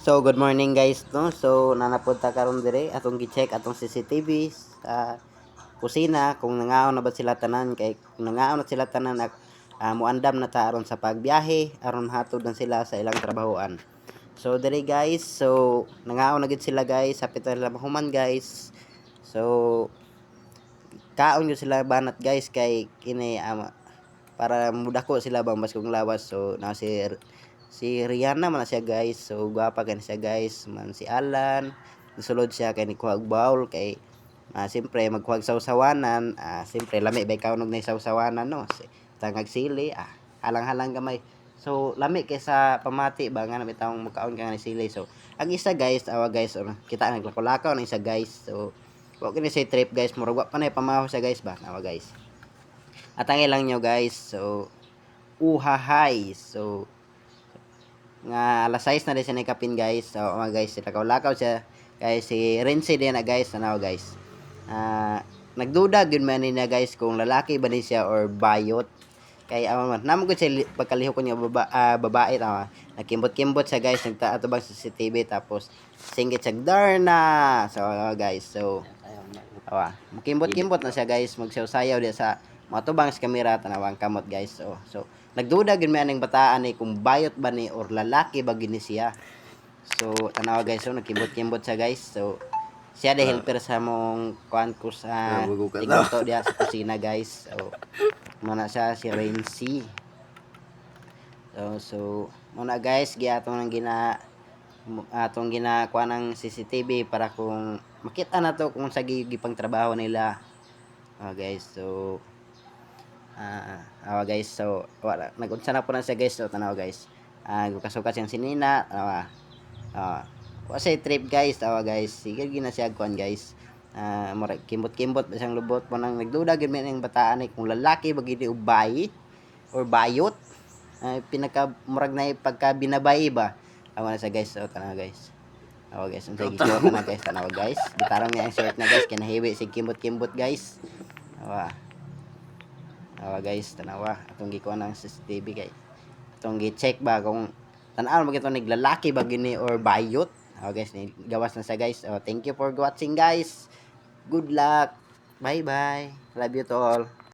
So good morning guys no. So nanapunta karon dire atong gi-check atong CCTV sa kusina kung nangaon na ba sila tanan kay kung nangaon na sila tanan muandam na ta aron sa pagbiyahe aron hatod na sila sa ilang trabahoan. So dire guys, so nangaon na gid sila guys, hapit na sila mahuman guys. So kaon gyud sila banat guys kay kini para mudako sila bang baskong lawas. So na si Rihanna man na siya guys. So gwapa kan siya guys. Man si Alan, sulod siya kay ni kuhag bawl kay siyempre magkuhag sawsawanan. Siyempre lami bay kaunog na sawsawanan no. Tangag sili, halang-halang gamay. So lami kaysa pamati ba nga namin taong magkaon ka nga ni sili. So ang isa guys, guys, kita naglako-lakaw ng isa guys. So wa kini say trip guys, murag wa pa na pamaho siya guys ba. Awa guys. Atangay lang nyo guys. So uhahay. So nga alas 6 na rin siya nakapin guys. So guys, lakaw-lakaw siya. Guys, si Renzi din na guys. Ano guys. Nagduda gud man niya guys kung lalaki ba ni siya or bayot. Kay namo gud siya pagkalihok ko niya babae tama. Nagkimbot-kimbot siya guys, nagtaato bang sa CCTV tapos singgit siya Darna. So guys, so mukimbot-kimbot na siya guys, magsayaw-sayaw di sa matubang sa kamera tanawang kamot guys. So nagduda gid man ning bataan ni kung bayot ba ni or lalaki ba gini siya. So tanawa guys, so nagkimbot-kimbot siya guys. So siya de helper sa mong kuan ko sa tigluto diya sa kusina guys. So muna siya si Renzi. So muna guys, giatong nang atong ginakuha ng CCTV para kung makita na to kung sa gipang trabaho nila. Guys, so guys, so wala nagunsa na po na siya guys. So tanaw guys, gukasukat siyang sinina. Kasi trip guys, guys, sige gina siya kuan guys. Murag kimbot-kimbot siyang lubot mo nang nagduda gid man ang bataan kung lalaki ba gid ubay or bayot. Pinaka murag na pagka binabay ba. Awa na siya guys. So tanaw guys. Guys, ang sige short na guys, tanaw guys. Gitarong niya ang short na guys, kinahiwi si kimbot-kimbot guys. Guys, tanawa atong gikuha ng CCTV kay atong gi-check ba kung tan-aw mo gito naglalaki ba gini or bayot. Guys, gawas na sa guys. Thank you for watching guys. Good luck. Bye bye. Love you to all.